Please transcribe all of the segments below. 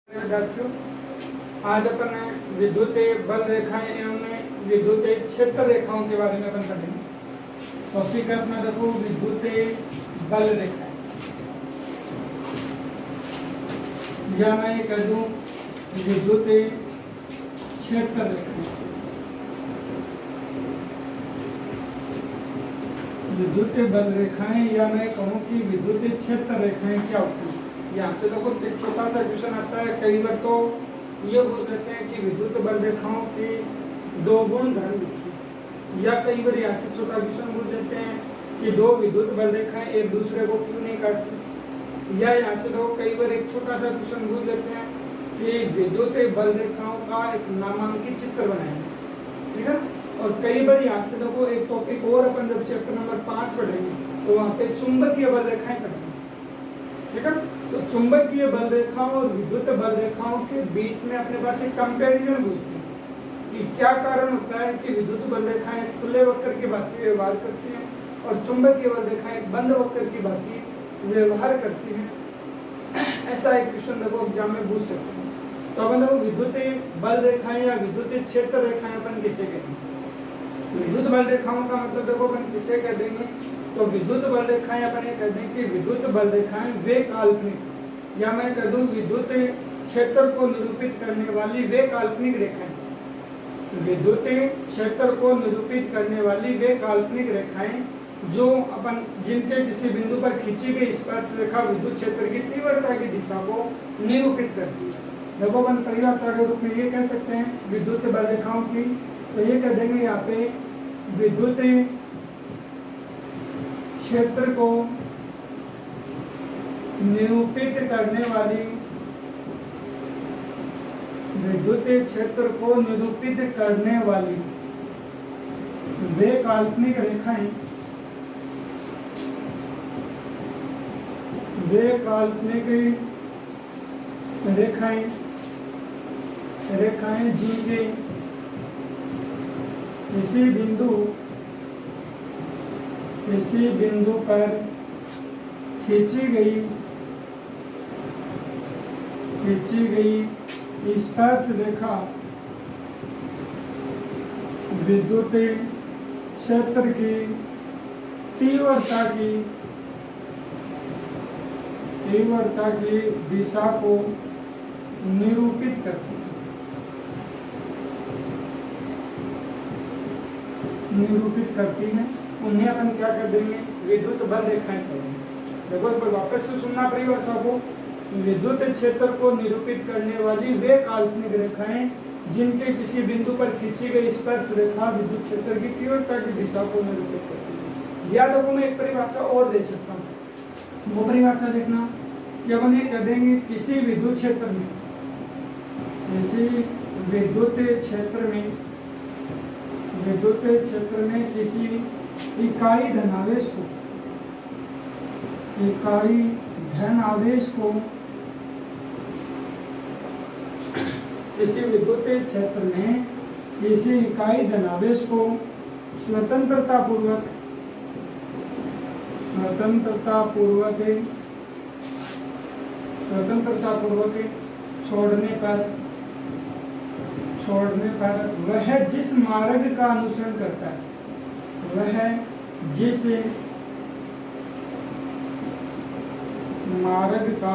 विद्यार्थियों, आज अपन विद्युत बल रेखाएं एवं विद्युत क्षेत्र रेखाओं के बारे में अपन पढ़ेंगे। टॉपिक है अपना, देखो, विद्युत बल रेखाएं, या मैं कह दूं विद्युत क्षेत्र रेखाएं। विद्युत बल रेखाएं, या मैं कहूं कि विद्युत क्षेत्र रेखाएं क्या होती है। यहाँ से देखो एक छोटा सा क्वेश्चन आता है, कई बार तो ये पूछ लेते हैं कि विद्युत बल रेखाओं के दो गुण धर्म लिखिए, या कई बार यहाँ से छोटा क्वेश्चन पूछ देते हैं कि दो विद्युत बल रेखाएं एक दूसरे को क्यों नहीं काटती, या यहाँ से देखो कई बार एक छोटा सा क्वेश्चन पूछ लेते हैं कि विद्युत बल रेखाओं का एक नामांकित चित्र बनाएंगे, ठीक है। और कई बार यहाँ से देखो एक टॉपिक और अपन जब चैप्टर नंबर 5 पढ़ेंगे तो वहाँ पे चुंबकीय बल रेखाएं पढ़ेंगे, ठीक है। तो चुंबकीय बल रेखाओं और विद्युत बल रेखाओं के बीच में अपने पास एक कंपैरिजन पूछते हैं कि क्या कारण होता है कि विद्युत बल रेखाएं खुले वक्र की भांति व्यवहार करती हैं और चुंबकीय बल रेखाएं बंद वक्र की भांति व्यवहार करती हैं। ऐसा एक क्वेश्चन देखो एग्जाम में पूछ सकते हैं। तो अपन देखो विद्युत बल रेखाएं या विद्युत क्षेत्र रेखाएं अपन किसे कहते हैं। विद्युत बल रेखाओं का मतलब देखो अपन किसे कह देंगे, तो विद्युत बल रेखाएं अपन ये कह दें कि विद्युत बल रेखाएं वे काल्पनिक, या मैं कह दूं विद्युत क्षेत्र को निरूपित करने वाली वे काल्पनिक रेखाएं। विद्युत क्षेत्र को निरूपित करने वाली वे काल्पनिक रेखाएं जो अपन जिनके किसी बिंदु पर खींची गई स्पर्श रेखा विद्युत क्षेत्र की तीव्रता की दिशा को निरूपित करती है। देखो अपन परिभाषा के रूप में ये कह सकते हैं विद्युत बल रेखाओं की, तो ये कह देंगे यहाँ पे विद्युत क्षेत्र को निरूपित करने वाली, विद्युत क्षेत्र को निरूपित करने वाली वे काल्पनिक रेखाएं, वे काल्पनिक रेखाएं जिनके किसी बिंदु पर खींची गई स्पर्श रेखा विद्युत क्षेत्र की तीव्रता की दिशा को निरूपित करती है। उन्हें अपन क्या कर देंगे, विद्युत बल रेखाएं करेंगे। देखो एक बार वापस से सुनना परिभाषा को, विद्युत क्षेत्र को निरूपित करने वाली वे काल्पनिक रेखाएं जिनके किसी बिंदु पर खींची गई स्पर्श रेखा विद्युत क्षेत्र की तीव्रता की दिशा को निरूपित करती है। या देखो मैं एक परिभाषा और दे सकता हूँ, वो परिभाषा देखना कि अपन ये कह देंगे किसी विद्युत क्षेत्र में किसी इकाई धनावेश को किसी विद्युत क्षेत्र में किसी इकाई धनावेश को स्वतंत्रता पूर्वक छोड़ने पर वह जिस मार्ग का अनुसरण करता है, वह जिस मार्ग का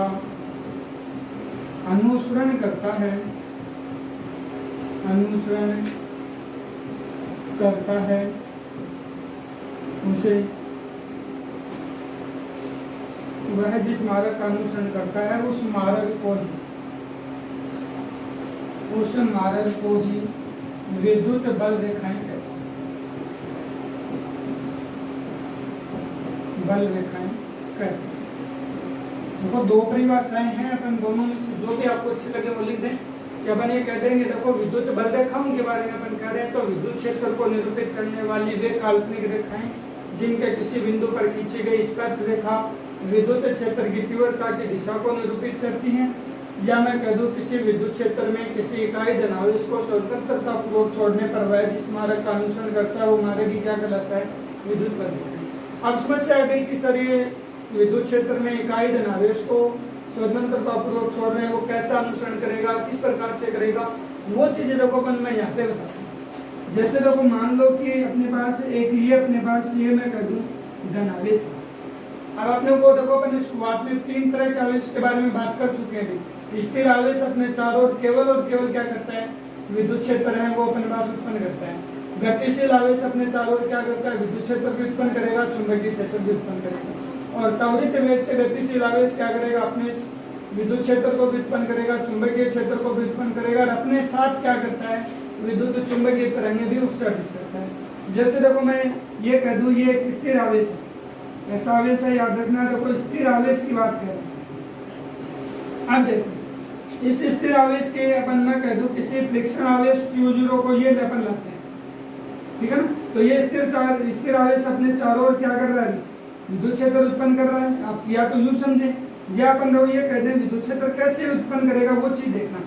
अनुसरण करता है उस मार्ग को ही विद्युत बल रेखाएं कहते हैं। देखो दो परिभाषाएं हैं, अपन दोनों में से जो भी आपको अच्छी लगे वो लिख दें। कि अपन ये कह देंगे, देखो विद्युत बल रेखाओं के बारे में अपन कह रहे हैं, तो विद्युत क्षेत्र को निरूपित करने वाली वे काल्पनिक रेखाएं जिनके किसी बिंदु पर खींची गई स्पर्श रेखा विद्युत क्षेत्र की तीव्रता की दिशा को निरूपित करती हैं। या मैं कह दूं किसी विद्युत क्षेत्र में किसी इकाई धनावेश को स्वतंत्रता पूर्वक छोड़ने पर वह जिस मार्ग का अनुसरण करता है वो मार्ग ही क्या कहलाता है, विद्युत बल रेखाएं। अब समस्या आ गई कि सर ये विद्युत क्षेत्र में इकाई धनावेश को स्वतंत्रता पूर्वक छोड़ रहे हैं, वो कैसा अनुसरण करेगा, किस प्रकार से करेगा, वो चीजें देखो अपन मैं यहाँ पे बताता हूँ। जैसे देखो मान लो कि अपने पास एक ये अपने पास ये मैं कह दूँ धनावेश। अब अपने को देखो अपन शुरुआत में 3 तरह के आवेश के बारे में बात कर चुके हैं। स्थिर आवेश अपने चारों ओर केवल और केवल क्या करता है, विद्युत क्षेत्र है वो अपने पास उत्पन्न करता है। गतिशील आवेश अपने चारों ओर क्या करता है, विद्युत क्षेत्र भी उत्पन्न करेगा, चुंबकीय क्षेत्र भी उत्पन्न करेगा। और त्वरित वेग से गतिशील आवेश क्या करेगा, अपने विद्युत क्षेत्र को भी उत्पन्न करेगा, चुंबकीय क्षेत्र को भी उत्पन्न करेगा, और अपने साथ क्या करता है, विद्युत चुंबकीय तरंगें भी उत्सर्जित करता है। जैसे देखो मैं ये कह दूं ये एक स्थिर आवेश है, ऐसा आवेश है, याद रखना। देखो स्थिर आवेश की बात कर रहे हैं। अब देखो इस स्थिर आवेश के अपन मैं कह दूं किसी फ्रिक्शन आवेश Q0 को ये अपन लाते हैं, ठीक है ना। तो ये स्थिर आवेश अपने चारों ओर क्या कर रहा है, विद्युत क्षेत्र उत्पन्न कर रहा है। आप या तो यूं समझे या अपन लोग ये कहते हैं विद्युत क्षेत्र कैसे उत्पन्न करेगा, वो चीज देखना।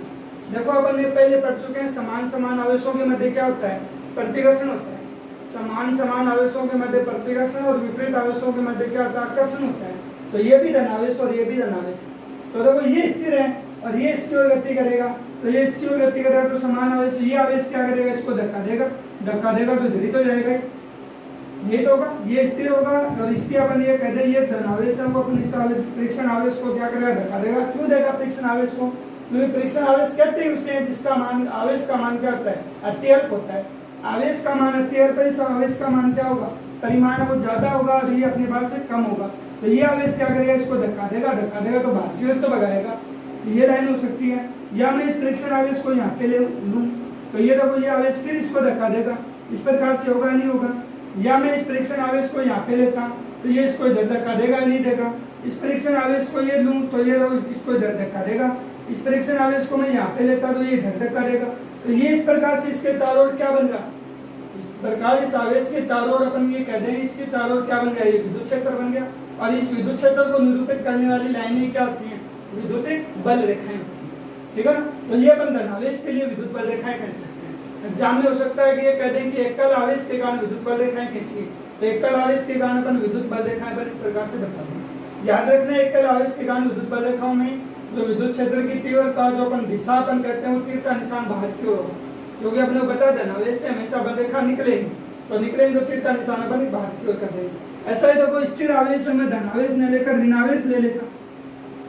देखो अपन ने पहले पढ़ चुके हैं समान आवेशों के मध्य क्या होता है, प्रतिकर्षण होता है। समान आवेशों के मध्य प्रतिकर्षण और विपरीत आवेशों के मध्य क्या होता है, आकर्षण होता है। तो ये भी धनावेश और ये भी धनावेश। तो देखो ये स्थिर है और ये इसकी ओर गति करेगा, तो ये इसकी ओर गति करेगा, तो समान आवेश ये आवेश क्या करेगा, इसको धक्का देगा तो धीरे तो जाएगा, ये तो होगा, ये स्थिर होगा। और इसके अपन ये कहते हैं ये धनावेश है, वो अपन इस फ्रिक्शन आवेश को क्या करेगा, धक्का देगा। क्यों देगा फ्रिक्शन आवेश को, क्योंकि फ्रिक्शन आवेश कहते हैं उसे जिसका मान आवेश का मान क्या होता है, अत्यल्प होता है। आवेश का मान अत्यल्प है, इस आवेश का मान क्या होगा, परिमाण वो ज्यादा होगा और ये अपने पास से कम होगा। तो ये आवेश क्या करेगा, इसको धक्का देगा तो बाहर की ओर तो भगाएगा। ये लाइन हो सकती है। या मैं इस फ्रिक्शन आवेश को यहाँ पे ले लूँ तो ये देखो ये आवेश फिर इसको धक्का देगा, इस प्रकार से होगा नहीं होगा। या मैं इस फ्रिक्शन आवेश को यहाँ पे लेता तो ये इसको इधर धक्का देगा नहीं देगा। इस फ्रिक्शन आवेश को ये लूँ तो ये इसको इधर धक्का देगा। इस फ्रिक्शन आवेश को मैं यहाँ पे लेता तो ये इधर धक्का देगा। तो ये इस प्रकार से इसके चारों ओर क्या बन रहा, इस प्रकार इस आवेश के चारों ओर अपन ये कहते हैं इसके चारों ओर क्या बन गया, ये विद्युत क्षेत्र बन गया। और इस विद्युत क्षेत्र को निरूपित करने वाली लाइनें क्या होती हैं, विद्युत बल रेखाएं होती हैं, ठीक है ना। तो ये अपन धनावेश के लिए विद्युत बल रेखाएं कह सकते हैं। एग्जाम में हो सकता है कि ये कह दें कि एकल आवेश के कारण विद्युत बल रेखाएं खींचिए, तो एकल आवेश के कारण अपन विद्युत बल रेखाएं पर इस प्रकार से बताते हैं। याद रखना एकल आवेश के कारण विद्युत बल रेखाओं में जो विद्युत क्षेत्र की तीव्रता जो अपन दिशा अपन कहते हैं वो तीर का निशान बाहर की ओर होगा, क्योंकि अपने को बता देना आवेश से हमेशा बल रेखा निकलेगी, तो निकलेंगे तो तीर का निशान अपन बाहर की ओर कर देंगे। ऐसा ही देखो स्थिर आवेश में धनावेश न लेकर ऋणावेश ले लेता,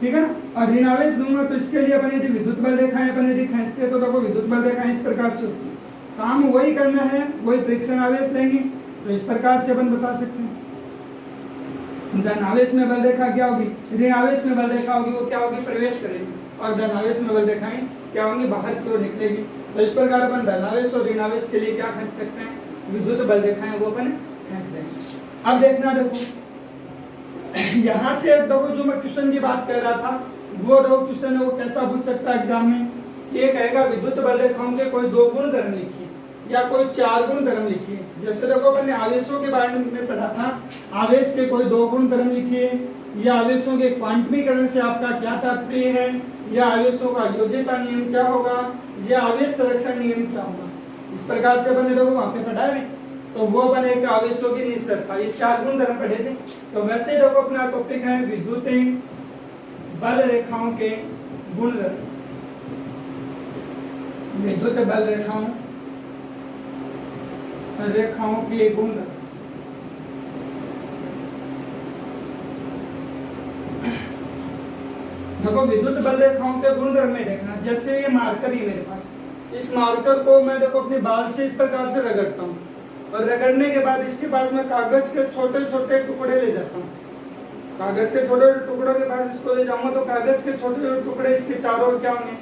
ठीक है ना। और ऋणावेश लूंगा तो इसके लिए अपन यदि विद्युत बल रेखाएं अपन यदि खींचते हैं तो देखो विद्युत बल रेखाएं इस प्रकार से होती है। काम वही करना है, वही फ्रिक्शन आवेश लेंगे तो इस प्रकार से अपन बता सकते हैं। धनावेश में बल रेखा क्या होगी, ऋणावेश में बल रेखा होगी, वो क्या होगी, प्रवेश करेगी। और धनावेश में बल रेखाएं क्या होंगी, बाहर की ओर निकलेगी। तो इस प्रकार अपन धनावेश और ऋणावेश के लिए क्या खींच सकते हैं, विद्युत बल रेखाएं वो अपन खींच देंगे। अब देखना देखो यहाँ से देखो जो मैं क्वेश्चन की बात कर रहा था वो देखो क्वेश्चन है वो कैसा पूछ सकता है एग्जाम में। ये कहेगा विद्युत बल रेखाओं के कोई 2 गुण धर्म लिखिए या कोई 4 गुण धर्म लिखिए। जैसे देखो मैंने आवेशों के बारे में पढ़ा था, आवेश के कोई 2 गुण धर्म लिखिए, या आवेशों के क्वांटमीकरण से आपका क्या तात्पर्य है, या आवेशों का योज्यता नियम क्या होगा, या आवेश संरक्षण नियम क्या होगा। इस प्रकार से अपने लोगों वहां पे पढ़ा है, तो वो बने एक आवेशों की निश्चलता, ये 4 गुण धर्म पढ़े थे। तो वैसे देखो अपना टॉपिक है विद्युत बल रेखाओं के गुण धर्म, विद्युत बल रेखाओं के गुण धर्म। देखो विद्युत बल रेखाओं के गुणधर्म में देखना, जैसे ये मार्कर ही मेरे पास, इस मार्कर को मैं देखो अपने बाल से इस प्रकार से रगड़ता हूँ और रगड़ने के बाद इसके पास मैं कागज के छोटे छोटे टुकड़े ले जाता हूँ। कागज के छोटे टुकड़ों के पास इसको ले जाऊंगा तो कागज के छोटे छोटे टुकड़े इसके चारों ओर क्या होंगे,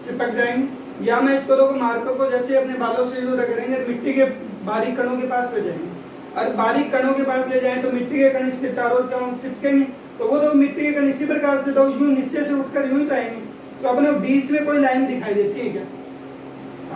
चिपक जाएंगे। या मैं इसको देखो मार्कर को जैसे अपने बालों से जो रगड़ेंगे मिट्टी के बारीक कणों के पास ले जाएंगे, और बारीक कणों के पास ले जाएं तो मिट्टी के कण इसके चारों ओर क्या होंगे, चिपकेंगे। तो वो तो मिट्टी के कण इसी प्रकार से तो यूं नीचे से उठकर यूं ही जाएंगे, तो अपने बीच में कोई लाइन दिखाई देती है क्या,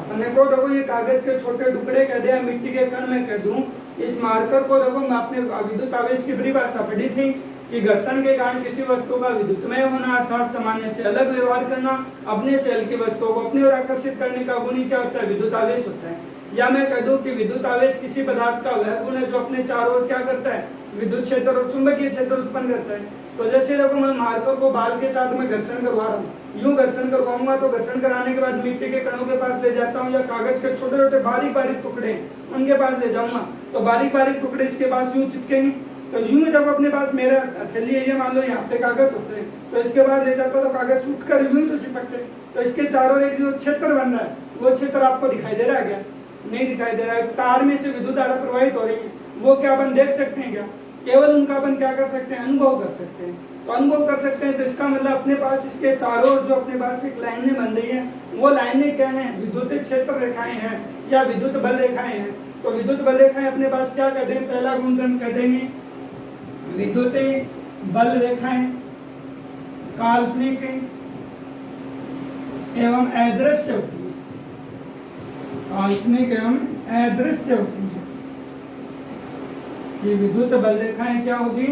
अपने को देखो ये कागज के छोटे टुकड़े कह दिया, मिट्टी के कण में कह दूं। इस मार्कर को देखो मैं अपने विद्युत आवेश की परिभाषा पढ़ी थी कि घर्षण के कारण किसी वस्तु का विद्युतमय होना अर्थात सामान्य से अलग व्यवहार करना, अपने से हल्की वस्तुओं को अपनी ओर आकर्षित करने का गुण ही क्या होता है, विद्युत आवेश होता है। या मैं कह दूं कि विद्युत आवेश किसी पदार्थ का वह गुण है जो अपने चारों ओर क्या करता है, विद्युत क्षेत्र और चुंबकीय क्षेत्र उत्पन्न करता है। तो जैसे देखो मैं मार्कर को बाल के साथ में घर्षण करवा रहा हूँ, यूं घर्षण करवाऊंगा तो घर्षण कराने के बाद मिट्टी के कणों के पास ले जाता हूँ या कागज के छोटे छोटे बारीक बारीक टुकड़े उनके पास ले जाऊंगा, तो बारीक बारीक टुकड़े इसके पास यूं चिपकेंगे। तो यूं जब अपने पास मेरा हथेली है, ये मान लो यहाँ पे कागज होते हैं, तो इसके बाद ले जाता तो कागज उठकर यूं ही तो चिपकते। तो इसके चारों एक जो क्षेत्र बन रहा है वो क्षेत्र आपको दिखाई दे रहा है क्या? नहीं दिखाई दे रहा है। तार में से विद्युत धारा प्रवाहित हो रही है, वो क्या अपन देख सकते हैं क्या? केवल उनका अपन क्या कर सकते हैं? अनुभव कर सकते हैं। तो अनुभव कर सकते हैं तो इसका मतलब अपने पास इसके चारों जो अपने पास एक लाइनें बन रही हैं, वो लाइनें क्या हैं? विद्युत क्षेत्र रेखाएं हैं या विद्युत बल रेखाएं हैं। तो विद्युत बल रेखाएं अपने पास क्या कर देंगे? पहला गुणधर्म कर देंगे विद्युत बल रेखाएं काल्पनिक एवं अदृश्य होती है। काल्पनिक एवं अदृश्य होती है। ये विद्युत बल रेखाएं क्या होगी?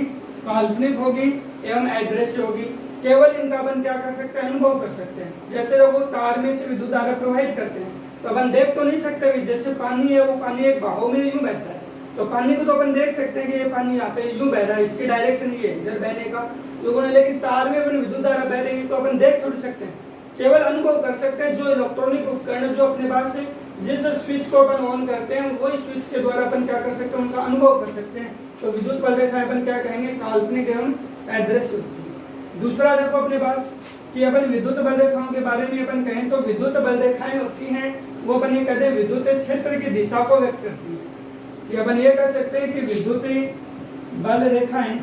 काल्पनिक होगी एवं अदृश्य होगी। केवल इनका अपन क्या कर सकते हैं? अनुभव कर सकते हैं। जैसे जब वो तार में से विद्युत धारा प्रवाहित करते हैं तो अपन देख तो नहीं सकते भी, जैसे पानी है वो पानी एक बहाव में यूं बहता है, तो पानी को तो अपन देख सकते हैं कि ये पानी यहाँ पे यूं बह रहा है, इसकी डायरेक्शन ये है इधर बहने का लोगों ने, लेकिन तार में अपन विद्युत धारा बह रही है तो अपन देख थोड़ी सकते हैं, केवल अनुभव कर सकते हैं। जो इलेक्ट्रॉनिक उपकरण जो अपने पास है, जिस स्विच को अपन ऑन करते हैं वही स्विच के द्वारा अपन क्या कर सकते हैं? उनका अनुभव कर सकते हैं। तो विद्युत बल रेखाएं अपन क्या कहेंगे? काल्पनिक एवं अदृश्य होती है। दूसरा देखो अपने पास कि अपन विद्युत बल रेखाओं के बारे में अपन कहें तो विद्युत बल रेखाएं होती हैं वो अपन ये कहते हैं विद्युत क्षेत्र की दिशा को व्यक्त करती है। कि अपन ये कह सकते हैं कि विद्युत बल रेखाएं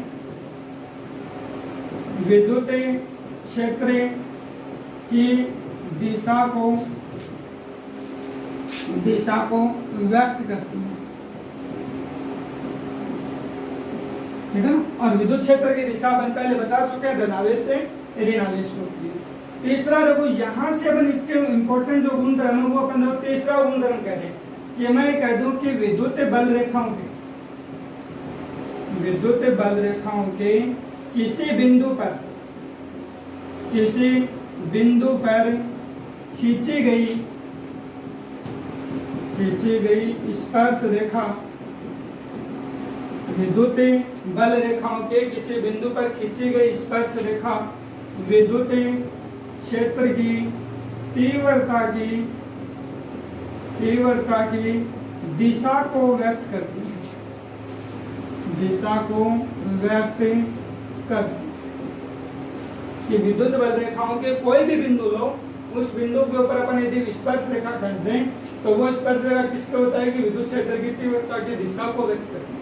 विद्युत क्षेत्र की दिशा को व्यक्त करती है, ठीक है ना। और विद्युत क्षेत्र की दिशा अपन पहले बता चुके हैं, धनावेश से ऋणावेश होती है। तीसरा देखो यहाँ से अपन इसके इंपॉर्टेंट जो गुणधर्म है वो अपन तीसरा गुणधर्म कह रहे हैं कि मैं कह दूं कि विद्युत बल रेखाओं के किसी बिंदु पर खींची गई स्पर्श रेखा, विद्युत बल रेखाओं के किसी बिंदु पर खींची गई स्पर्श रेखा विद्युत क्षेत्र की तीव्रता की दिशा को व्यक्त करती है, कि विद्युत बल रेखाओं के कोई भी बिंदु लो, उस बिंदु के ऊपर अपन यदि स्पर्श रेखा खींच दें तो वो स्पर्श रेखा किसको होता है? कि विद्युत क्षेत्र की तीव्रता की दिशा को व्यक्त करती है,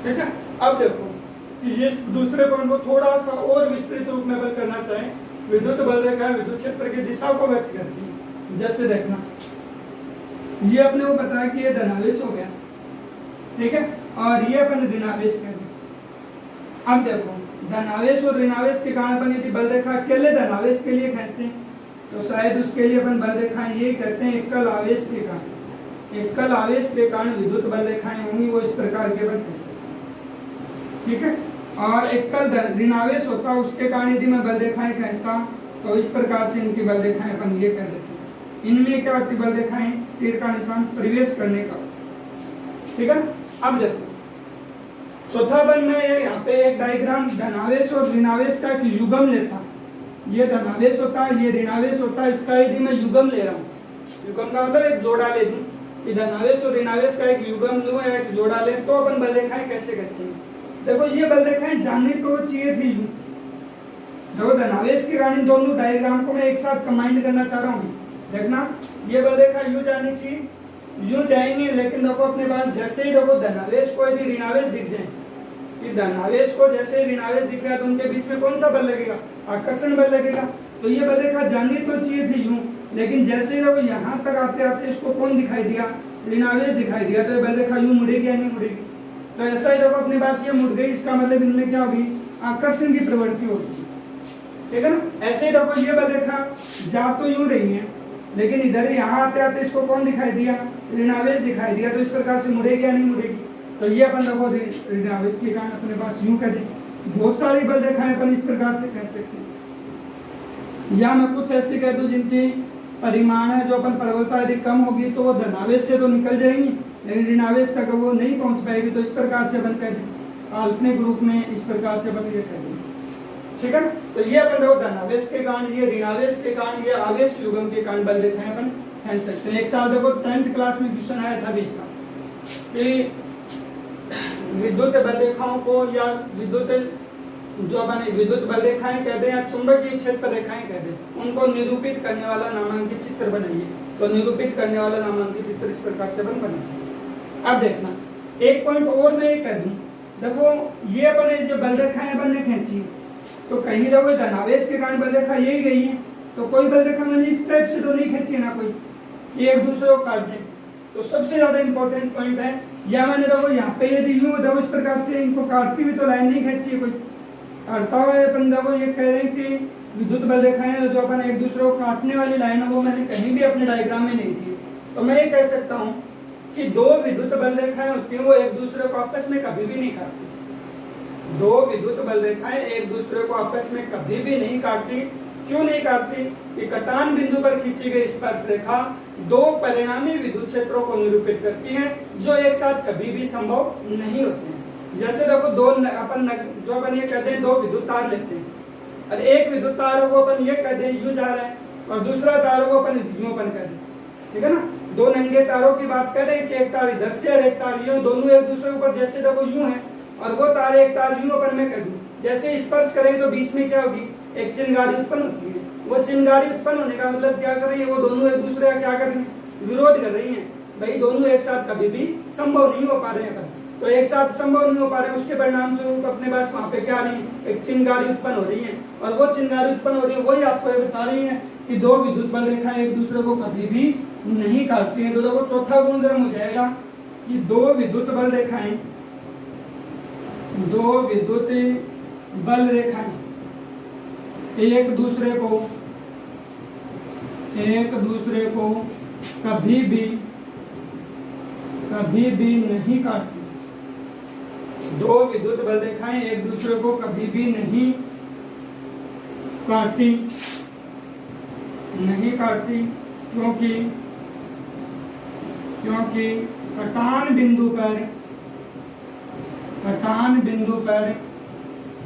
ठीक है। अब देखो कि ये दूसरे पॉइंट को थोड़ा सा और विस्तृत रूप में बल करना चाहें, विद्युत बल रेखा विद्युत क्षेत्र की दिशा को व्यक्त करती है। जैसे देखना, ये अपने को बताया कि ये धनावेश हो गया, ठीक है, और ये अपन ऋणावेश कर दिया। अब देखो धनावेश और ऋणावेश के कारण अपन यदि बल रेखा अकेले धनावेश के लिए खींचते हैं तो शायद उसके लिए अपन बल रेखाएं ये कहते हैं एकल आवेश के कारण विद्युत बल रेखाएं होंगी, वो इस प्रकार के बल खींचते हैं, ठीक है। और एकल ऋणावेश होता है उसके कारण यदि मैं बल रेखाएं खींचता तो इस प्रकार से इनकी बल रेखाएं अपन ये कर देते हैं। इनमें क्या होती बल रेखाएं? तीर का निशान प्रवेश करने का, ठीक है। अब देखो चौथा बन में यहाँ पे एक डायग्राम धनावेश और ऋणावेश का एक युग्म लेता, ये धनावेश होता है, ये ऋणावेश होता है, इसका यदि मैं युग्म ले रहा हूँ, युग्म का मतलब एक जोड़ा ले दूं, कि धनावेश और ऋणावेश का एक युग्म लूं या एक जोड़ा ले तो अपन बल रेखाएं कैसे खींचेंगे। देखो ये बल रेखाएं जानी तो चाहिए थी यूं, जब धनावेश की रानी दोनों डायग्राम को मैं एक साथ कंबाइन करना चाह रहा हूँ, देखना ये बल रेखा यूं जानी चाहिए, यूं जाएंगे, लेकिन देखो अपने पास जैसे ही देखो धनावेश को यदि ऋणावेश दिख जाए, कि धनावेश को जैसे ऋणावेश दिख रहा है तो उनके बीच में कौन सा बल लगेगा? आकर्षण बल लगेगा। तो ये बल रेखा जानी तो चाहिए थी यूं, लेकिन जैसे ही देखो यहाँ तक आते आते इसको कौन दिखाई दिया? ऋणावेश दिखाई दिया, तो ये बल रेखा यूं मुड़ेगी या नहीं मुड़ेगी? तो ऐसा ही देखो अपने पास ये मुड़ गई, इसका मतलब इनमें क्या होगी? आकर्षण की प्रवृत्ति होगी, ठीक है ना। ऐसे ही देखो ये बल रेखा जा तो यूं रही है, लेकिन इधर यहाँ आते आते इसको कौन दिखाई दिया? ऋणावेश दिखाई दिया, तो इस प्रकार से मुड़ेगी या नहीं मुड़ेगी? तो ये अपन देखो ऋणावेश के कारण अपने पास यूं कर दें। बहुत सारी बल रेखाएं अपन इस प्रकार से कह सकते हैं, या मैं कुछ ऐसी कह दूं जिनकी परिमाण है जो अपन प्रबलता यदि कम होगी तो वो धनावेश से तो निकल जाएंगी, लेकिन ऋणावेश तक वो नहीं पहुंच पाएगी। तो इस प्रकार से अपन कह दें, काल्पनिक रूप में इस प्रकार से अपन ये कह दें। ठीक है ना। तो ये अपन देखो धनावेश के कारण, ये ऋणावेश के कारण, ये आवेश युग्म के कारण बल रेखाएं अपन खींच सकते हैं। एक साल देखो 10th क्लास में क्वेश्चन आया था 20 का कि विद्युत बल रेखाओं को या विद्युत जो अपन विद्युत बल रेखाएं कहते हैं या चुंबकीय क्षेत्र रेखाएं कहते हैं, उनको निरूपित करने वाला नामांकित चित्र बनाइए। तो निरूपित करने वाला नामांकित चित्र इस प्रकार से बन सकते। अब देखना एक पॉइंट और मैं ये कह दूं, देखो ये अपन जो बल रेखाएं अपन ने खींची, तो कहीं देखो धनावेश के कारण बल रेखा यही गई है, तो कोई बल रेखा मैंने इस टाइप से तो नहीं खींची ना कोई, ये एक दूसरे को काट दें। तो सबसे ज्यादा इंपॉर्टेंट पॉइंट है, या मैंने देखो यहाँ पे यदि यूं देखो इस प्रकार से इनको काटती हुई तो लाइन नहीं खींची है कोई, काटता हुआ अपन देखो ये कह रहे हैं कि विद्युत बल रेखाएं जो अपन एक दूसरे को काटने वाली लाइन है वो मैंने कहीं भी अपने डायग्राम में नहीं दी। तो मैं ये कह सकता हूँ कि दो विद्युत बल रेखाएं होती हैं वो एक दूसरे को आपस में कभी भी नहीं काटती। दो विद्युत बल रेखाएं एक दूसरे को आपस में कभी भी नहीं काटती। क्यों नहीं काटती? कि कटान बिंदु पर खींची गई स्पर्श रेखा दो परिणामी विद्युत क्षेत्रों को निरूपित करती है जो एक साथ कभी भी संभव नहीं होते हैं। जैसे देखो दो अपन जो अपन ये कहते हैं दो विद्युत तार लेते हैं, और एक विद्युत तार है वो अपन ये कहते हैं यूं जा रहा है, और दूसरा तार है वो अपन यूं अपन कहते हैं, ठीक है ना। दो नंगे तारों की बात कर रहे हैं कि एक तार इधर से और एक तार यूं, दोनों एक दूसरे के ऊपर जैसे देखो यूं है, और वो तार एक तार यूं अपन मैं कह दूं, जैसे स्पर्श करेंगे तो बीच में क्या होगी, एक चिनगारी उत्पन्न होती है। वो चिनगारी उत्पन्न होने का मतलब क्या कर रही है, वो दोनों एक दूसरे का क्या कर रही है, विरोध कर रही है। भाई दोनों एक साथ कभी भी संभव नहीं हो पा रहे हैं, तो एक साथ संभव नहीं हो पा रहे हैं, उसके परिणाम स्वरूप अपने पास वहां पे क्या रही है, एक चिनगारी उत्पन्न हो रही है, और वो चिनगारी उत्पन्न हो रही है वही आपको ये बता रही है कि दो विद्युत बल रेखाएं एक दूसरे को कभी भी नहीं काटती हैं। तो देखो चौथा गुणधर्म हो जाएगा कि दो विद्युत बल रेखाएं एक दूसरे को कभी भी नहीं काटती। दो विद्युत बल रेखाएं एक दूसरे को कभी भी नहीं काटती क्योंकि कटान बिंदु पर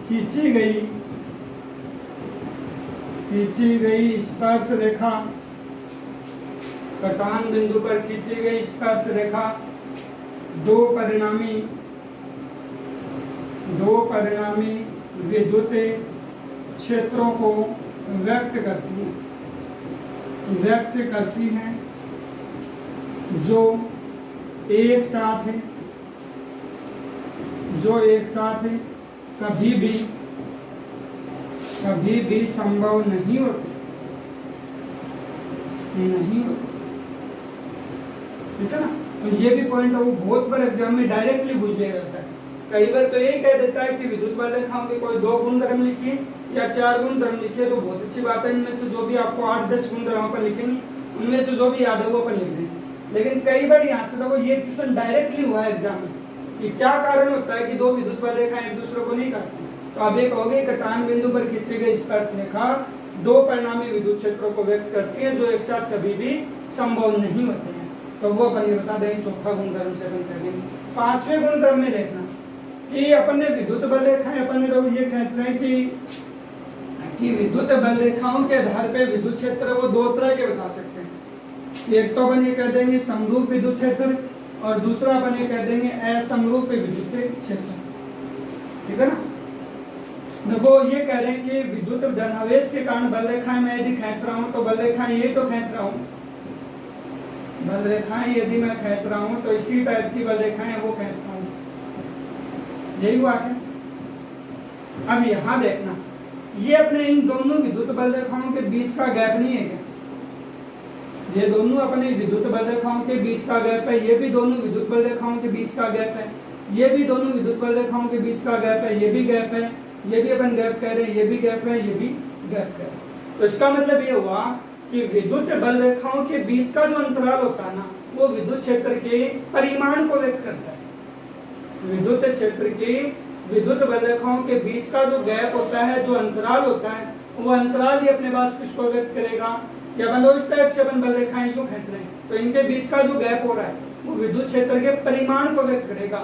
खींची गई स्पर्श रेखा, कटान बिंदु पर खींची गई स्पर्श रेखा दो परिणामी विद्युत क्षेत्रों को व्यक्त करती हैं जो एक साथ कभी भी संभव नहीं होते। ठीक है ना। तो ये भी पॉइंट है, वो बहुत बार एग्जाम में डायरेक्टली पूछ लिया जाता है। कई बार तो यही कह देता है कि विद्युत बल रेखाओं के कोई दो गुणधर्म लिखिए या चार गुणधर्म लिखिए, तो बहुत अच्छी बात है। इनमें से जो भी आपको 8-10 गुणधर्मों पर लिखेंगे उनमें से जो भी याद है वो पर लिख दें। लेकिन कई बार यहाँ से देखो ये क्वेश्चन डायरेक्टली हुआ है एग्जाम में कि क्या कारण होता है कि दो विद्युत बल रेखाएं एक दूसरे को नहीं काटती। तो आप ये कहोगे कटान बिंदु पर खींची गई स्पर्श रेखा दो परिणामी विद्युत क्षेत्रों को व्यक्त करती है जो एक साथ कभी भी संभव नहीं होते हैं। तो वो अपन ये बता दें चौथा गुणधर्म से अपन कह देंगे। पांचवें गुणधर्म में देखना कि अपन ने विद्युत बल रेखाएं अपन ने लोग ये कह रहे हैं कि विद्युत बल रेखाओं के आधार पे विद्युत क्षेत्र वो दो तरह के बता सकते हैं। एक तो अपन ये कह देंगे समरूप विद्युत क्षेत्र, और दूसरा अपन ये कह देंगे असमरूप विद्युत क्षेत्र। ठीक है ना। देखो ये कह रहे हैं कि विद्युत धनावेश के कारण बल रेखाएं मैं यदि खींच रहा हूं तो बल रेखाएं ये तो खींच रहा हूं, बल रेखाएं यदि मैं खींच रहा हूं तो इसी टाइप की बल रेखाएं वो खींच रहा हूं। यही हुआ क्या? अब यहां देखना, ये अपने इन दोनों विद्युत बल रेखाओं के बीच का गैप नहीं है क्या? ये दोनों अपने विद्युत बल रेखाओं के बीच का गैप है, ये भी दोनों विद्युत बल रेखाओं के बीच का गैप है, ये भी दोनों विद्युत बल रेखाओं के बीच का गैप है, ये भी गैप है, ये भी अपन गैप कह रहे हैं, ये भी गैप है, ये भी गैप कह रहे हैं। तो इसका मतलब ये हुआ कि विद्युत बल रेखाओं के बीच का जो अंतराल होता है ना, वो विद्युत क्षेत्र के परिमाण को व्यक्त करता है। विद्युत क्षेत्र के विद्युत बल रेखाओं के बीच का जो गैप होता है, जो अंतराल होता है, वो अंतराल ही अपने पास किसको व्यक्त करेगा? या बंदो इस टाइप से अपन बल रेखाएं जो खींच रहे हैं तो इनके बीच का जो गैप हो रहा है वो विद्युत क्षेत्र के परिमाण को व्यक्त करेगा।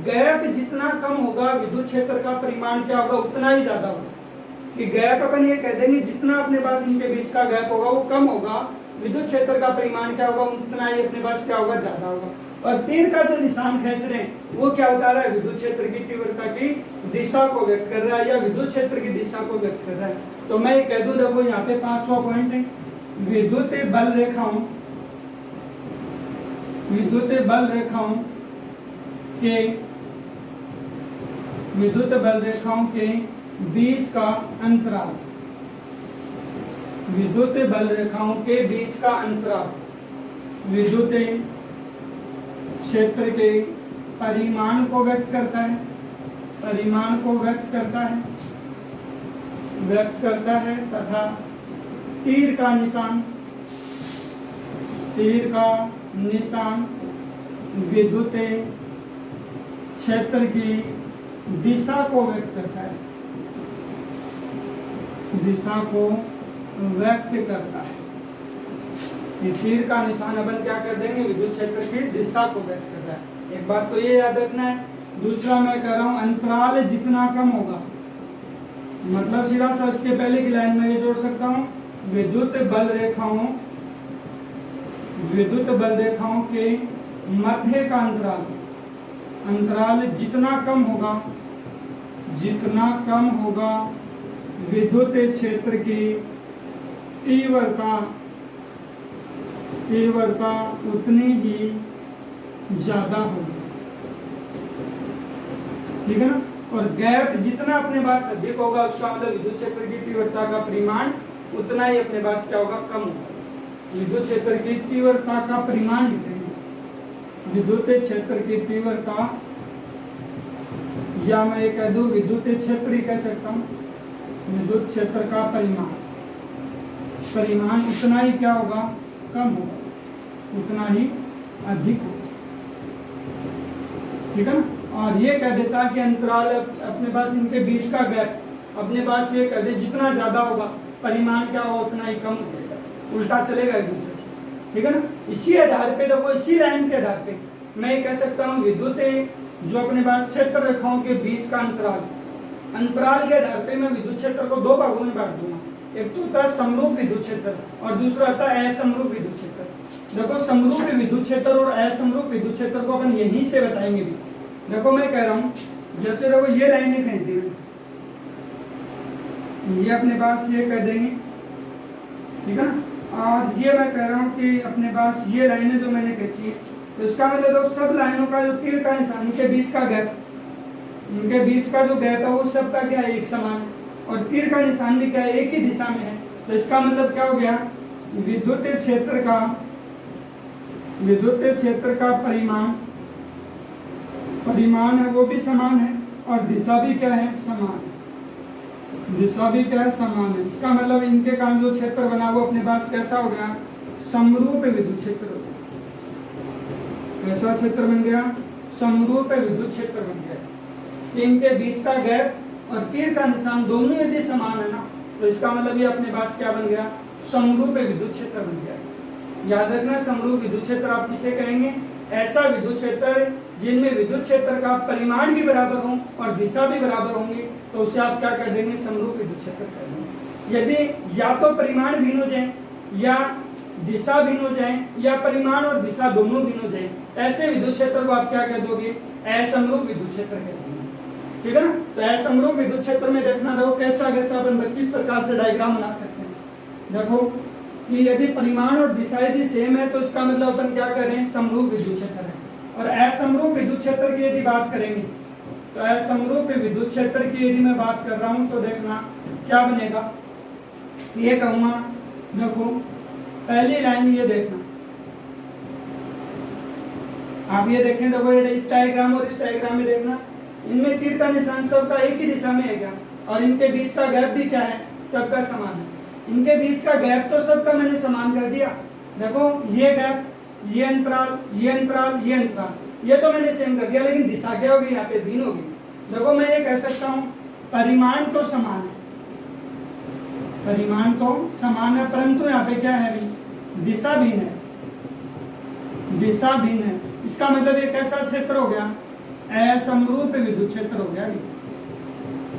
गैप जितना कम होगा विद्युत क्षेत्र का परिमाण क्या होगा? उतना ही ज्यादा होगा। कि गैप अपन ये कह देंगे जितना अपने पास इनके बीच का गैप होगा वो कम होगा, विद्युत क्षेत्र का परिमाण क्या होगा उतना ही अपने पास क्या होगा, ज्यादा होगा। और तीर का जो निशान खींच रहे हैं वो क्या बता रहा है, विद्युत क्षेत्र की तीव्रता की दिशा को व्यक्त कर रहा है या विद्युत क्षेत्र की दिशा को व्यक्त कर रहा है। तो मैं ये कह दूं, देखो यहाँ पे 5वां पॉइंट है, विद्युत बल रेखाओं के बीच का अंतराल, विद्युत बल रेखाओं के बीच का अंतराल विद्युत क्षेत्र के परिमाण को व्यक्त करता है, तथा तीर का निशान विद्युत क्षेत्र की दिशा को व्यक्त करता है, ये तीर का निशान अपन क्या कर देंगे, विद्युत क्षेत्र की दिशा को व्यक्त करता है। एक बात तो ये याद रखना है। दूसरा मैं कह रहा हूं अंतराल जितना कम होगा, मतलब सीधा सा इसके पहले की लाइन में ये जोड़ सकता हूं, विद्युत बल रेखाओं के मध्य का अंतराल जितना कम होगा विद्युत क्षेत्र की तीव्रता उतनी ही ज्यादा होगी, ठीक है ना। और गैप जितना अपने पास अधिक होगा उसका मतलब विद्युत क्षेत्र की तीव्रता का परिमाण उतना ही अपने पास क्या होगा, कम होगा। विद्युत क्षेत्र की तीव्रता का परिमाण लिखेंगे, विद्युत क्षेत्र की तीव्रता, या मैं ये कह दूं विद्युत क्षेत्र ही कह सकता हूं, विद्युत क्षेत्र का परिमाण उतना ही क्या होगा, कम होगा, उतना ही अधिक होगा, ठीक है ना। और ये कह देता है कि अंतराल अपने पास इनके बीच का गैप अपने पास ये कह दे जितना ज्यादा होगा परिमाण क्या होगा उतना ही कम होगा, उल्टा चलेगा एक दूसरे से, ठीक है ना। इसी आधार पे देखो, इसी लाइन के आधार पे मैं ये कह सकता हूँ विद्युत जो अपने पास क्षेत्र रेखाओं के बीच का अंतराल के आधार पे मैं विद्युत क्षेत्र को दो भागों में बांट दूंगा। एक तो होता है समरूप विद्युत क्षेत्र और दूसरा होता है असमरूप विद्युत क्षेत्र। देखो समरूप विद्युत क्षेत्र और असमरूप विद्युत क्षेत्र को अपन यहीं से बताएंगे भी। देखो मैं कह रहा हूँ, जैसे देखो ये लाइनें खींच दी, ये अपने पास ये कह देंगे, ठीक है ना। और ये मैं कह रहा हूँ कि अपने पास ये लाइनें जो मैंने खींची है, तो इसका मतलब तो सब लाइनों का जो तीर का निशान, इनके बीच का जो गैप है वो सबका क्या है, एक समान है। और तीर का निशान भी क्या है, एक ही दिशा में है। तो इसका मतलब क्या हो गया, विद्युत क्षेत्र का परिमाण है वो भी समान है और दिशा भी क्या है, समान है। इसका मतलब इनके कारण जो क्षेत्र बना वो अपने पास कैसा हो गया, समरूप विद्युत क्षेत्र हो गया। कैसा क्षेत्र बन गया, समरूप विद्युत क्षेत्र बन गया। इनके बीच का गैप और तीर का निशान दोनों यदि समान है ना, तो इसका मतलब ये अपने पास क्या बन गया, समरूप विद्युत क्षेत्र बन गया। याद रखना, समरूप विद्युत क्षेत्र आप किसे कहेंगे, ऐसा विद्युत क्षेत्र जिनमें विद्युत क्षेत्र का परिमाण भी बराबर हो और दिशा भी बराबर होंगे, तो उसे आप क्या कर देंगे, समरूप विद्युत क्षेत्र कर देंगे। यदि या तो परिमाण भिन्न हो जाए या दिशा भिन्न हो जाए या परिमाण और दिशा दोनों भिन्न हो जाए, ऐसे विद्युत क्षेत्र को आप क्या कह दोगे, असमरूप विद्युत क्षेत्र कह दोगे, ठीक है ना। तो असमरूप विद्युत क्षेत्र में देखना रहो कैसा अपन किस प्रकार से डायग्राम बना सकते हैं। देखो कि यदि परिमाण और दिशा यदि सेम है तो इसका मतलब अपन क्या करें, समरूप विद्युत क्षेत्र है। और असमरूप विद्युत क्षेत्र की यदि बात करेंगे, तो असमरूप विद्युत क्षेत्र की यदि मैं बात कर रहा हूं तो देखना क्या बनेगा, ये कहूंगा, देखो पहली लाइन ये देखना, आप ये देखें, देखो ये इस डायग्राम और इस डायग्राम में देखना, इनमें तीर का निशान सबका एक ही दिशा में है क्या, और इनके बीच का गैप भी क्या है, सबका समान है। इनके बीच का गैप तो सबका मैंने समान कर दिया। देखो ये गैप, ये अंतराल, ये अंतराल, ये अंतराल, ये तो मैंने सेम कर दिया, लेकिन दिशा क्या होगी, यहाँ पे भिन्न होगी। देखो मैं ये कह सकता हूँ परिमाण तो समान है, परंतु यहाँ पे क्या है, दिशा भिन्न है, इसका मतलब ये कैसा क्षेत्र हो गया, असमरूप विद्युत क्षेत्र हो गया।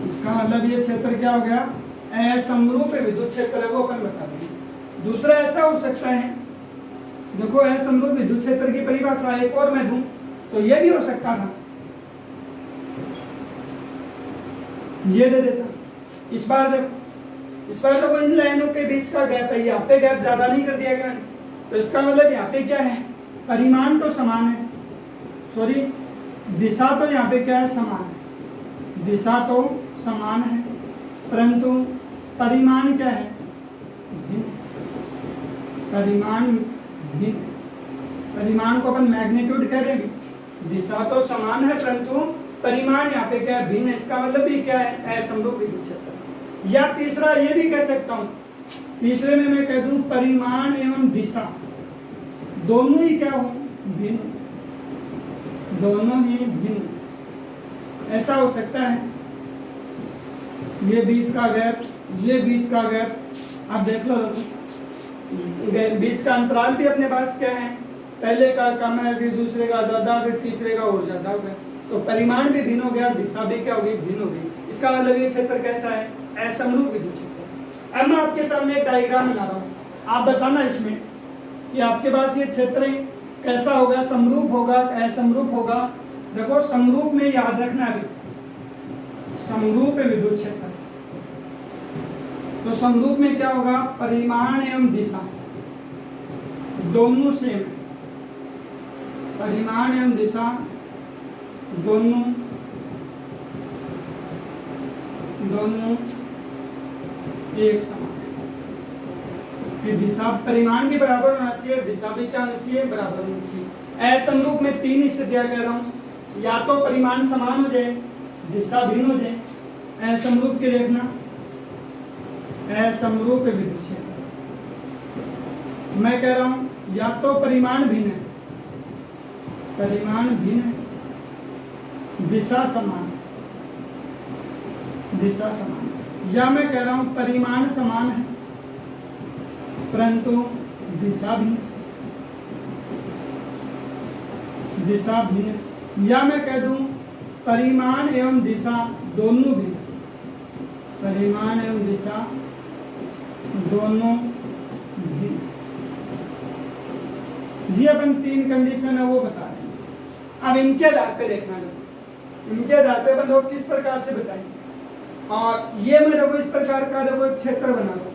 इसका मतलब ये क्षेत्र क्या हो गया, असमरूप विद्युत क्षेत्र है वो अपन बता देंगे। दूसरा ऐसा हो सकता है, देखो असमरूप विद्युत क्षेत्र की परिभाषा एक और मैं दूं तो ये भी हो सकता था, ये दे देता। इस बार देखो इन लाइनों के बीच का गैप है, यहाँ पे गैप ज्यादा नहीं कर दिया गया, तो इसका मतलब यहाँ पे क्या है, परिमाण तो समान है, सॉरी दिशा तो यहाँ पे क्या है, समान है, दिशा तो समान है परंतु परिमाण क्या है, भिन्न। परिमाण भिन्न, परिमाण को अपन मैग्नीट्यूड कह देंगे, दिशा तो समान है परंतु परिमाण यहाँ पे क्या है, भिन्न है। इसका मतलब भी क्या है, असमरूप विद्युत क्षेत्र। या तीसरा ये भी कह सकता हूँ, तीसरे में मैं कह दूं परिमाण एवं दिशा दोनों ही क्या हो, भिन्न, दोनों ही भिन्न, ऐसा हो सकता है। ये बीच का गैप, ये बीच का गैप, आप देख लो बीच का अंतराल भी अपने पास क्या है, पहले का कम है, फिर दूसरे का ज्यादा, फिर तीसरे का और ज्यादा हो गया, तो परिमाण भी भिन्न हो गया, दिशा भी क्या होगी, भिन्न हो गई। इसका मतलब ये क्षेत्र कैसा है, असमरूप विद्युत क्षेत्र। अब मैं आपके सामने एक डायग्राम बना रहा हूँ, आप बताना इसमें कि आपके पास ये क्षेत्र कैसा होगा, समरूप होगा, असमरूप होगा। देखो समरूप में याद रखना है, समरूप विद्युत क्षेत्र, तो समरूप में क्या होगा, परिमाण एवं दिशा दोनों सेम, परिमाण एवं दिशा दोनों एक समान, फिर दिशा परिमाण भी बराबर होना चाहिए, दिशा भी क्या होनी चाहिए, बराबर होनी चाहिए। असमरूप में तीन स्थितियां कह रहा हूं, या तो परिमाण समान हो जाए, दिशा भिन्न हो जाए। असमरूप के देखना, असमरूप विद्युत क्षेत्र मैं कह रहा हूं या तो परिमाण भिन्न है, परिमाण भिन्न है, दिशा समान, दिशा समान, या मैं कह रहा हूं परिमाण समान है परंतु दिशा भिन्न, दिशा भिन्न, या मैं कह दूं परिमाण एवं दिशा दोनों भिन्न, परिमाण एवं दिशा दोनों भिन्न। ये अपन तीन कंडीशन है वो बता रहे हैं। अब इनके आधार पे देखना है, इनके आधार पे अपन किस प्रकार से बताएंगे। और ये मैं देखो इस प्रकार का देखो एक क्षेत्र बना लो,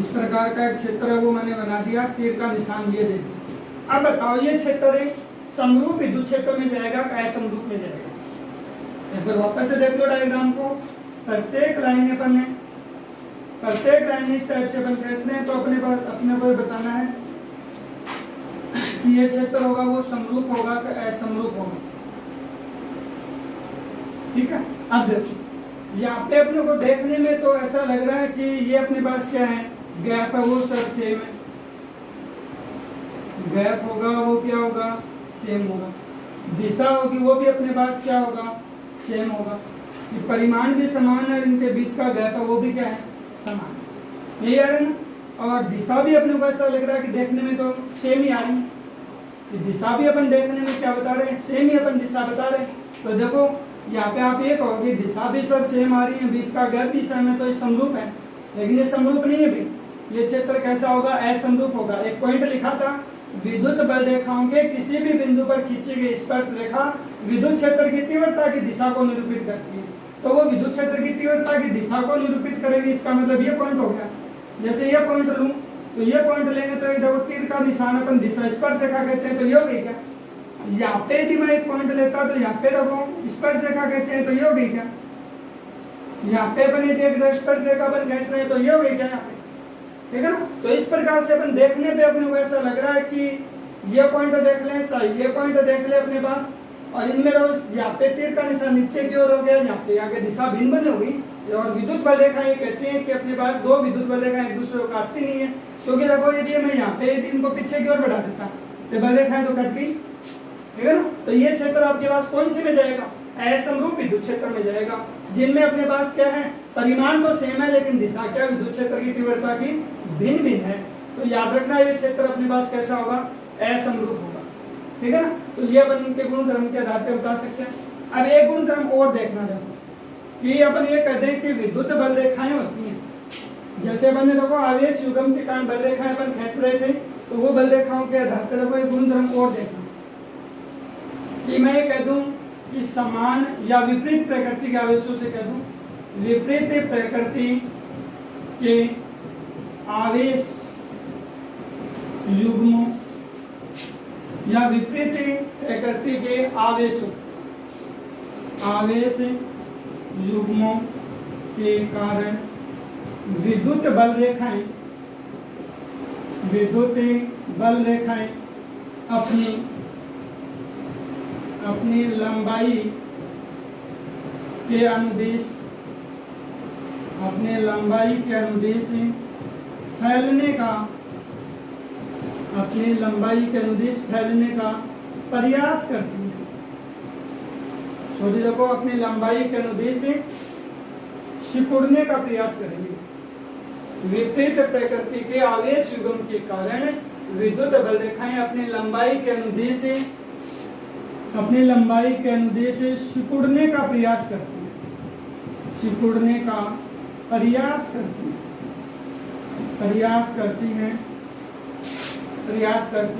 इस प्रकार का एक क्षेत्र है वो मैंने बना दिया, तीर का निशान ये दे दिया। अब बताओ ये क्षेत्र है समरूप विद्युत क्षेत्र में जाएगा या असमरूप में जाएगा। एक बार वापस से देख लो डायग्राम को, प्रत्येक लाइन अपन ने, प्रत्येक लाइन इस टाइप से अपन खींचना है, तो अपने को बताना है कि ये क्षेत्र होगा वो समरूप होगा या असमरूप होगा। ठीक है, अब देखो यहाँ पे अपने को देखने में तो ऐसा लग रहा है कि ये अपने पास क्या है, गैप है वो सर सेम है, गैप होगा वो क्या होगा, सेम होगा, दिशा होगी वो भी अपने पास क्या होगा, सेम होगा, ये परिमाण भी समान है, इनके बीच का गैप है वो भी क्या है, समान, यही आ रहा है ना। और दिशा भी अपने को ऐसा लग रहा है कि देखने में तो सेम ही आ रही है, दिशा भी अपन देखने में क्या बता रहे हैं, सेम ही अपन दिशा बता रहे हैं। तो देखो यहाँ पे आप ये कहोगे दिशा भी सर सेम आ रही है, बीच का गैप भी सेम है, तो ये समरूप है, लेकिन ये समरूप नहीं है भाई। ये क्षेत्र कैसा होगा, असमरूप होगा। एक पॉइंट लिखा था, विद्युत बल रेखाओं के किसी भी बिंदु पर खींची गई स्पर्श रेखा विद्युत क्षेत्र की तीव्रता की दिशा को निरूपित करती है। तो वो विद्युत क्षेत्र की तीव्रता की दिशा को निरूपित करेगी, इसका मतलब ये पॉइंट हो गया। जैसे ये पॉइंट लूं तो ये पॉइंट लेंगे तो देखो तीर का निशान अपन दिशा स्पर्श रेखा कहते हैं, तो ये हो गई क्या। यहाँ पे यदि मैं एक पॉइंट लेता तो यहाँ पे देखो स्पर्श रेखा कहते हैं, तो ये हो गई क्या। यहाँ पे अपन यदि स्पर्श रेखा अपन खींच रहे हैं तो ये हो गई क्या यहाँ पे, ठीक है ना। तो इस प्रकार से अपन देखने पे अपने को ऐसा लग रहा है कि ये पॉइंट देख लें, चाहे ये पॉइंट देख ले अपने पास, और इनमें यहाँ पे तीर का निशान नीचे की ओर हो गया, यहाँ पे आगे दिशा भिन्न भिन्न हो गई। और विद्युत बल रेखाएं कहते हैं कि अपने पास दो विद्युत बल रेखाएं एक दूसरे को काटती नहीं है, क्योंकि देखो यदि मैं यहाँ पे यदि इनको पीछे की ओर बढ़ा देता तो बल रेखाएं तो कट गई, ठीक है ना। तो ये क्षेत्र आपके पास कौन सी में जाएगा, असमरूप विद्युत क्षेत्र में जाएगा, जिनमें अपने पास क्या है, परिमाण तो सेम है लेकिन दिशा क्या विद्युत क्षेत्र की तीव्रता की भिन्न भिन्न है। तो याद रखना ये क्षेत्र अपने पास कैसा होगा, असमरूप होगा। ठीक है ना। तो ये अपन उनके गुणधर्म के आधार पर बता सकते हैं। अब एक गुणधर्म और देखना देखो कि अपन ये कहते हैं कि विद्युत बल रेखाएं होती हैं। जैसे अपन ने देखो आवेश युग्म के कारण बल रेखाएं अपन खींच रहे थे, तो वो बल रेखाओं के आधार पर देखो एक गुणधर्म और देखना कि मैं ये कह दूं कि समान या विपरीत प्रकृति के आवेशों से कह दूं विपरीत प्रकृति के आवेश युग्मों या विपरीत प्रकृति के आवेश युग्मों के कारण विद्युत बल रेखाएं अपनी लंबाई के अनुदेश फैलने का प्रयास करती है। सोचिए देखो अपनी लंबाई के अनुदेश सिकुड़ने का प्रयास करेंगे। विपरीत प्रकृति के आवेश युग्म के कारण विद्युत बल रेखाएं अपनी लंबाई के अनुदेश सिकुड़ने का प्रयास करती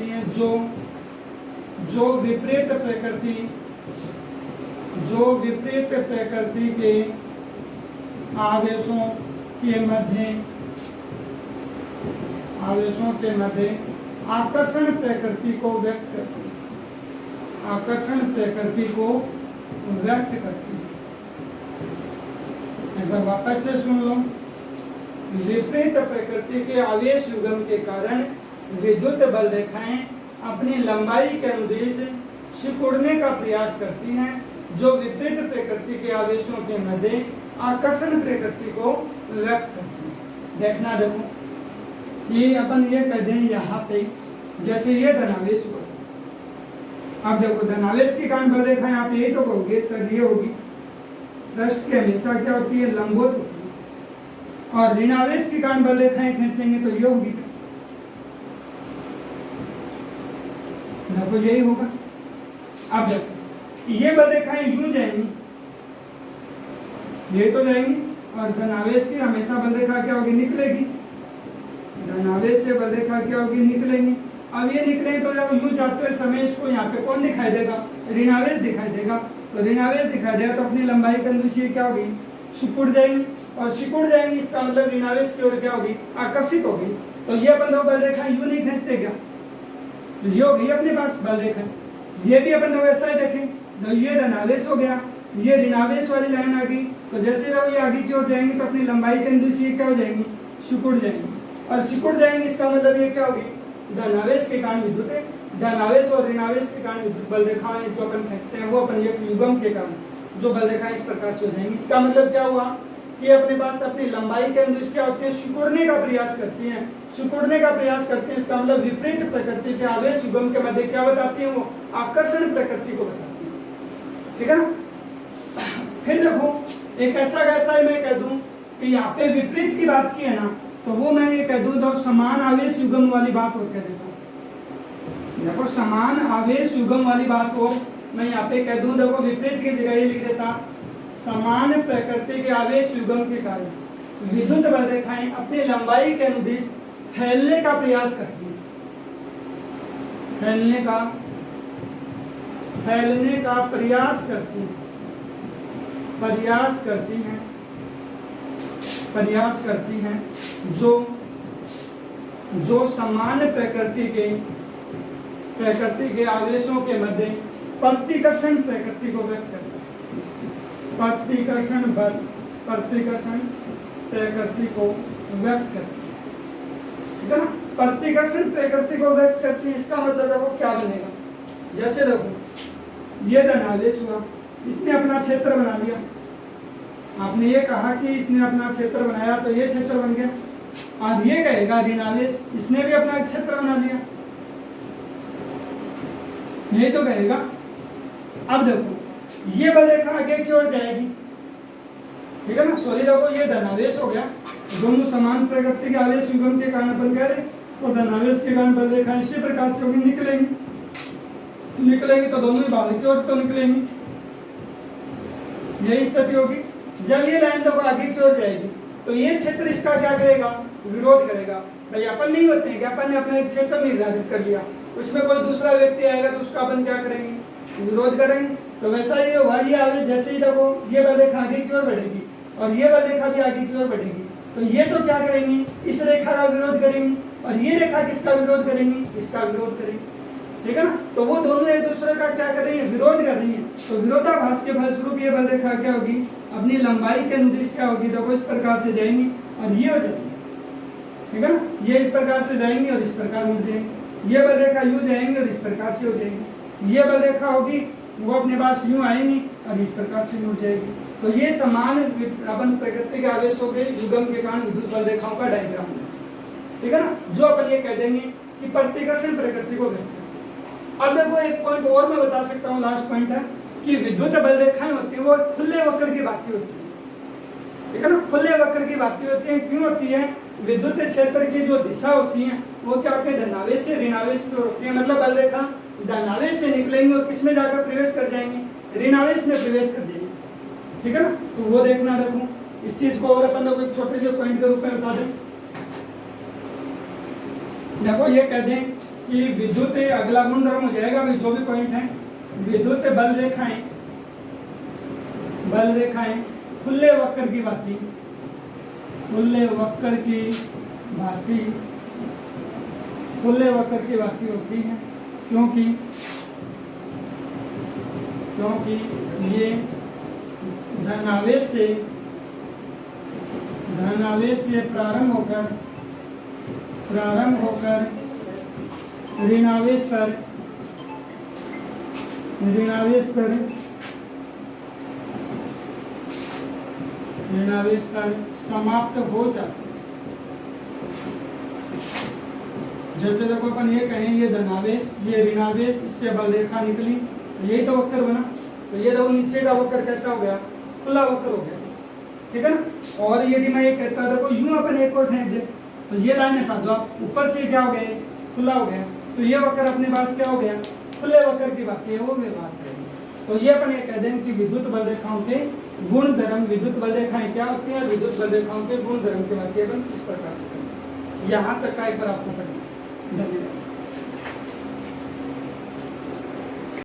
हैं जो विपरीत प्रकृति के आवेशों के मध्य आकर्षण प्रकृति को व्यक्त करती है। एक बार वापस से सुन लो। विपरीत प्रकृति के आवेश युग्म के कारण विद्युत बल रेखाएं अपनी लंबाई के अनुदेश सिकुड़ने का प्रयास करती हैं, जो विपरीत प्रकृति के आवेशों के मध्य आकर्षण प्रकृति को व्यक्त करती है। देखना देखो ये अपन ये कह दें यहाँ पे जैसे ये धनावेश हुआ। अब देखो धनावेश के कारण बल रेखाएं आप यही तो कहोगे सर ये होगी पृष्ठ के हमेशा क्या होती है लंबवत होती है, और ऋणावेश के कारण बल रेखाएं खींचेंगे तो ये होगी देखो यही होगा। अब देखो ये बल रेखाएं यूं जाएंगी, ये तो जाएंगी, और धनावेश की हमेशा बल रेखा क्या होगी निकलेगी। धनावेश से बल रेखा क्या होगी निकलेंगी। अब ये निकलेंगे तो जब यूं जाते समय इसको यहाँ पे कौन दिखाई देगा ऋणावेश दिखाई देगा। तो ऋणावेश दिखाई देगा तो अपनी लंबाई के अनुसार क्या होगी सिकुड़ जाएंगी, और सिकुड़ जाएंगी इसका मतलब ऋणावेश की ओर क्या होगी आकर्षित होगी। तो ये अपन दो बल रेखा यूं नहीं खींचते क्या, तो ये होगी अपने पास बल रेखा। ये भी अपन दो ऐसा ही देखें तो ये धनावेश हो गया, ये ऋणावेश वाली लाइन आ गई, तो जैसे जब ये आगे की ओर जाएंगी तो अपनी लंबाई के अनुसार क्या हो जाएंगी सिकुड़ जाएंगी, और सिकुड़ जाएंगी इसका मतलब ये क्या होगी धनावेश के कारण विद्युत धनावेश और ऋणावेश के कारण विद्युत बल रेखाएं जो अपन खींचते हैं वो अपन ये युग्म के कारण जो बल रेखाएं इस प्रकार से हो जाएंगी। इसका मतलब क्या हुआ कि अपने पास अपनी लंबाई के अनुसार क्या होती है सिकुड़ने का प्रयास करती हैं, इसका मतलब विपरीत प्रकृति के आवेश युग्म के मध्य क्या बताती है वो आकर्षण प्रकृति को बताती है। ठीक है ना। फिर देखो एक ऐसा मैं कह दूं कि यहाँ पे विपरीत की बात की है ना, तो वो मैं ये कह दूं तो समान आवेश युग्म वाली बात और कह देता हूँ। देखो समान आवेश युग्म वाली बात को मैं यहाँ पे कह दूं, देखो विपरीत की जगह ये लिख देता समान प्रकृति के आवेश युग्म के कारण विद्युत बल रेखाएं अपनी लंबाई के अनुदिश फैलने का प्रयास करती हैं, फैलने का प्रयास करती हैं जो समान प्रकृति के आवेशों के मध्य प्रतिकर्षण प्रकृति को व्यक्त करता है। प्रतिकर्षण प्रकृति को व्यक्त करती है, प्रतिकर्षण प्रकृति को व्यक्त करती है। इसका मतलब देखो क्या बनेगा, जैसे देखो ये धनावेश हुआ, इसने अपना क्षेत्र बना लिया, आपने ये कहा कि इसने अपना क्षेत्र बनाया तो ये क्षेत्र बन गया, और ये कहेगा ऋणावेश इसने भी अपना क्षेत्र बना लिया, यही तो कहेगा। अब देखो ये बल रेखा आगे की ओर जाएगी, ठीक है ना। सॉरी देखो ये धनावेश हो गया, दोनों समान प्रकृति के आवेश युग्म के कारण अपन कह रहे, तो धनावेश के कारण बल रेखा इसी प्रकार से होगी निकलेंगी। निकलेंगी तो दोनों ही बाहर की ओर तो निकलेंगी, यही स्थिति होगी। जब ये लाइन देखो आगे की ओर जाएगी तो ये क्षेत्र इसका क्या करेगा, विरोध करेगा। भाई अपन नहीं होते हैं कि अपन ने अपना एक क्षेत्र निर्धारित कर लिया, उसमें कोई दूसरा व्यक्ति आएगा तो उसका अपन क्या करेंगे, विरोध करेंगे। तो वैसा ये हुआ, ये आगे जैसे ही देखो ये बल रेखा आगे की ओर बढ़ेगी और ये बल रेखा भी आगे की ओर बढ़ेगी, तो ये तो क्या करेंगी, इस रेखा का विरोध करेंगी और ये रेखा किसका विरोध करेंगी, इसका विरोध करेंगी, ठीक है ना। तो वो दोनों एक दूसरे का क्या कर रही है, विरोध कर रही है। तो विरोधाभास के फलस्वरूप ये बल रेखा क्या होगी, अपनी लंबाई के अनुदिश क्या होगी, देखो इस प्रकार से जाएंगी और ये हो जाएगी, ठीक है ना। ये इस प्रकार से जाएंगी और इस प्रकार मुड़ जाएंगी, ये बल रेखा यूं जाएंगी और इस प्रकार से हो जाएंगी, ये बल रेखा होगी वो अपने पास यूं आएंगी और इस प्रकार से मुड़ जाएगी। तो ये समान अपन प्रकृति के आवेशों के युग्म के कारण विद्युत बल रेखाओं का डायग्राम है, ठीक है ना, जो अपन ये कह देंगे कि प्रतिकर्षण प्रकृति को कहते हैं। अब देखो एक पॉइंट और मैं बता सकता हूँ, लास्ट पॉइंट है कि विद्युत बल रेखाएं होती है वो खुले वक्र की भांति होती है, ठीक है ना, खुले वक्र की भांति होती है। क्यों होती है, विद्युत क्षेत्र की जो दिशा होती है वो क्या होती है, धनावेश से ऋणावेश की ओर होती है। मतलब बल रेखा धनावेश से निकलेंगे और किसमें जाकर प्रवेश कर जाएंगे, ऋणावेश में प्रवेश कर जाएंगे, ठीक है ना। तो वो देखना, देखो इस चीज को और अपन लोग एक छोटे से पॉइंट के रूप में बता दें। देखो ये कह दें कि विद्युत अगला गुण धर्म हो जाएगा, जो भी पॉइंट है, विद्युत बल रेखाएं खुले वक्र की भांति, खुले वक्र की भांति, खुले वक्र की भांति होती है। क्योंकि ये धनावेश से प्रारंभ होकर ऋणावेश पर समाप्त हो जाते। जैसे देखो अपन ये कहें, ये धनावेश, ये ऋणावेश, इससे बल रेखा निकली, तो यही तो वक्र बना। तो ये देखो नीचे का वक्र कैसा हो गया, खुला वक्र हो गया, ठीक है ना। और यदि मैं ये कहता देखो यूं अपन एक और फेंक दे तो ये लाइन हटा दो आप, ऊपर से क्या हो गया, खुला हो गया, तो ये वक्र अपने पास क्या हो गया, खुले वक्र की बात है, वो व्यवहार करेंगे। तो ये अपन ये कह दें कि विद्युत बल रेखाओं के गुण धर्म, विद्युत बल रेखाएं क्या होती हैं, विद्युत बल रेखाओं के गुण धर्म की बात अपन इस प्रकार से करेंगे। यहाँ तक का एक बार आपको पढ़ना। धन्यवाद।